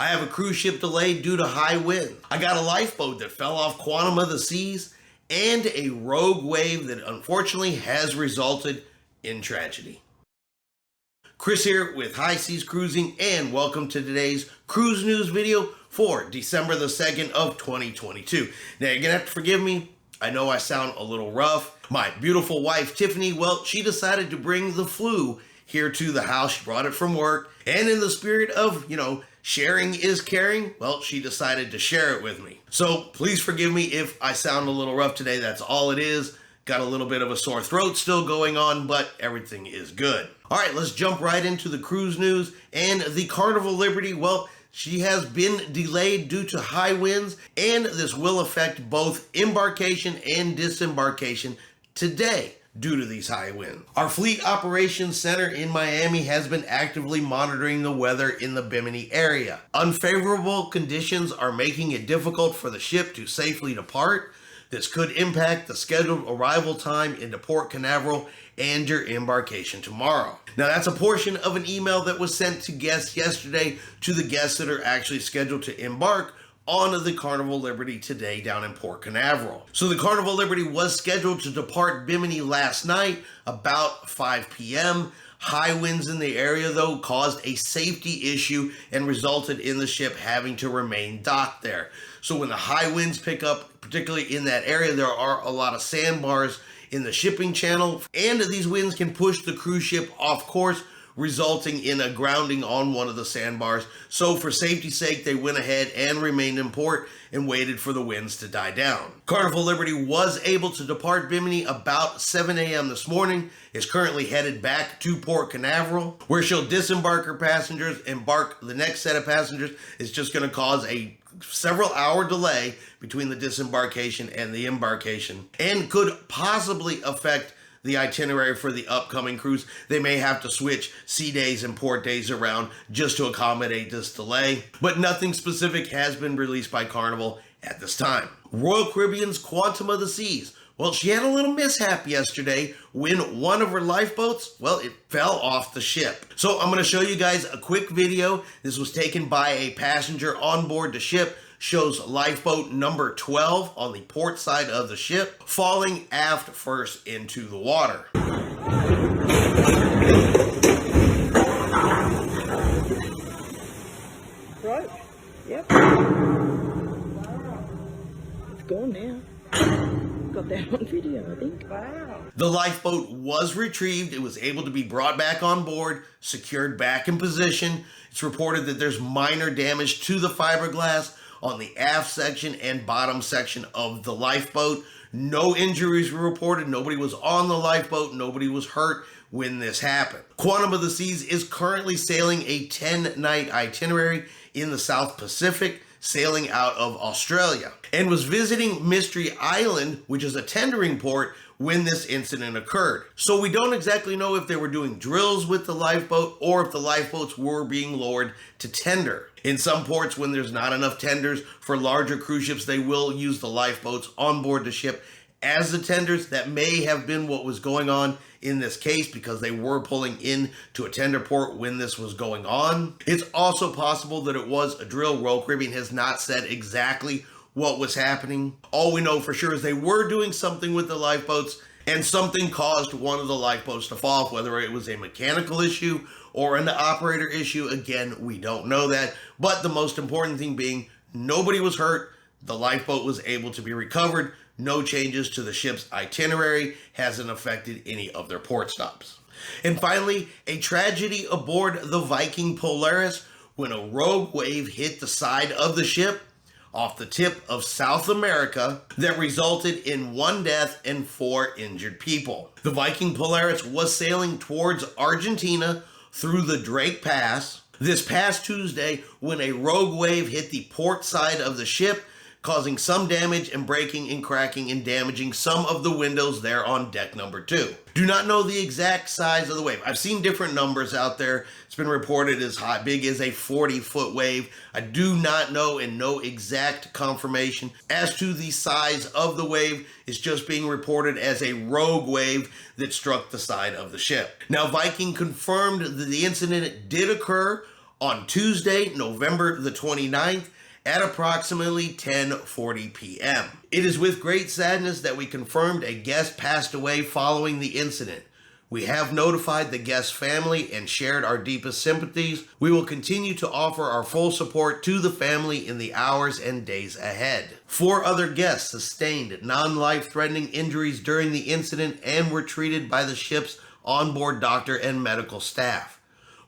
I have a cruise ship delayed due to high wind. I got a lifeboat that fell off Quantum of the Seas, and a rogue wave that unfortunately has resulted in tragedy. Chris here with High Seas Cruising, and welcome to today's cruise news video for December the 2nd of 2022. Now you're gonna have to forgive me. I know I sound a little rough. My beautiful wife, Tiffany, well, she decided to bring the flu here to the house. She brought it from work, and in the spirit of, sharing is caring, well, she decided to share it with me. So please forgive me if I sound a little rough today. That's all it is. Got a little bit of a sore throat still going on, but everything is good. All right, let's jump right into the cruise news. And the Carnival Liberty, well, she has been delayed due to high winds, and this will affect both embarkation and disembarkation today due to these high winds. Our Fleet Operations Center in Miami has been actively monitoring the weather in the Bimini area. Unfavorable conditions are making it difficult for the ship to safely depart. This could impact the scheduled arrival time into Port Canaveral and your embarkation tomorrow. Now that's a portion of an email that was sent to guests yesterday to the guests that are actually scheduled to embark on the Carnival Liberty today down in Port Canaveral. So the Carnival Liberty was scheduled to depart Bimini last night about 5 p.m. High winds in the area, though, caused a safety issue and resulted in the ship having to remain docked there. So when the high winds pick up, particularly in that area, there are a lot of sandbars in the shipping channel, and these winds can push the cruise ship off course, resulting in a grounding on one of the sandbars. So for safety's sake, they went ahead and remained in port and waited for the winds to die down. Carnival Liberty was able to depart Bimini about 7 a.m. this morning, is currently headed back to Port Canaveral, where she'll disembark her passengers, embark the next set of passengers. It's just going to cause a several hour delay between the disembarkation and the embarkation, and could possibly affect the itinerary for the upcoming cruise. They may have to switch sea days and port days around just to accommodate this delay, but nothing specific has been released by Carnival at this time. Royal Caribbean's Quantum of the Seas, well, she had a little mishap yesterday when one of her lifeboats, well, it fell off the ship. So I'm going to show you guys a quick video. This was taken by a passenger on board the ship. Shows lifeboat number 12 on the port side of the ship falling aft first into the water. Right. Yep. It's gone now. Got that on video, I think. Wow. The lifeboat was retrieved. It was able to be brought back on board, secured back in position. It's reported that there's minor damage to the fiberglass on the aft section and bottom section of the lifeboat. No injuries were reported. Nobody was on the lifeboat. Nobody was hurt when this happened. Quantum of the Seas is currently sailing a 10-night itinerary in the South Pacific, sailing out of Australia, and was visiting Mystery Island, which is a tendering port, when this incident occurred. So we don't exactly know if they were doing drills with the lifeboat or if the lifeboats were being lowered to tender. In some ports, when there's not enough tenders for larger cruise ships, they will use the lifeboats on board the ship as the tenders. That may have been what was going on in this case, because they were pulling in to a tender port when this was going on. It's also possible that it was a drill. Royal Caribbean has not said exactly what was happening. All we know for sure is they were doing something with the lifeboats, and something caused one of the lifeboats to fall off. Whether it was a mechanical issue or an operator issue, again, we don't know that. But the most important thing being, nobody was hurt. The lifeboat was able to be recovered. No changes to the ship's itinerary, hasn't affected any of their port stops. And finally, a tragedy aboard the Viking Polaris when a rogue wave hit the side of the ship off the tip of South America that resulted in 1 death and 4 injured people. The Viking Polaris was sailing towards Argentina through the Drake Pass this past Tuesday when a rogue wave hit the port side of the ship, causing some damage and breaking and cracking and damaging some of the windows there on deck number 2. Do not know the exact size of the wave. I've seen different numbers out there. It's been reported as big as a 40-foot wave. I do not know and no exact confirmation as to the size of the wave. It's just being reported as a rogue wave that struck the side of the ship. Now, Viking confirmed that the incident did occur on Tuesday, November the 29th at approximately 10:40 p.m. It is with great sadness that we confirmed a guest passed away following the incident. We have notified the guest's family and shared our deepest sympathies. We will continue to offer our full support to the family in the hours and days ahead. 4 other guests sustained non-life-threatening injuries during the incident and were treated by the ship's onboard doctor and medical staff.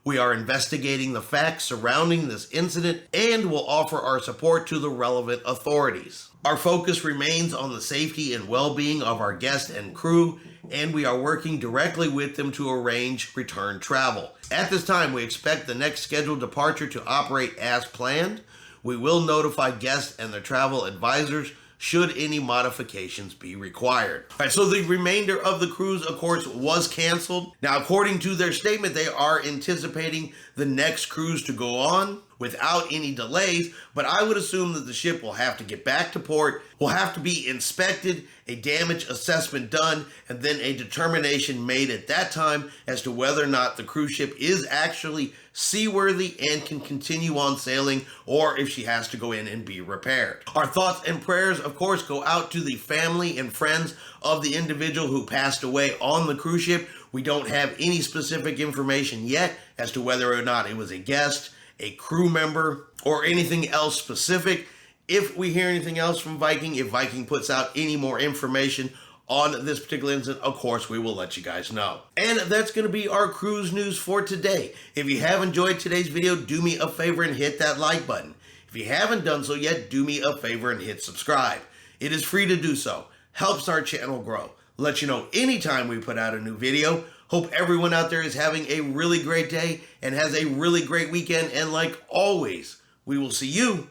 We are investigating the facts surrounding this incident and will offer our support to the relevant authorities. Our focus remains on the safety and well-being of our guests and crew, and we are working directly with them to arrange return travel. At this time, we expect the next scheduled departure to operate as planned. We will notify guests and their travel advisors should any modifications be required. All right, so the remainder of the cruise, of course, was canceled. Now, according to their statement, they are anticipating the next cruise to go on without any delays, but I would assume that the ship will have to get back to port, will have to be inspected, a damage assessment done, and then a determination made at that time as to whether or not the cruise ship is actually seaworthy and can continue on sailing, or if she has to go in and be repaired. Our thoughts and prayers, of course, go out to the family and friends of the individual who passed away on the cruise ship. We don't have any specific information yet as to whether or not it was a guest, a crew member, or anything else specific. If we hear anything else from Viking, if Viking puts out any more information on this particular incident, of course, we will let you guys know. And that's going to be our cruise news for today. If you have enjoyed today's video, do me a favor and hit that like button. If you haven't done so yet, do me a favor and hit subscribe. It is free to do so. Helps our channel grow. Let you know anytime we put out a new video. Hope everyone out there is having a really great day and has a really great weekend. And like always, we will see you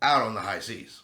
out on the high seas.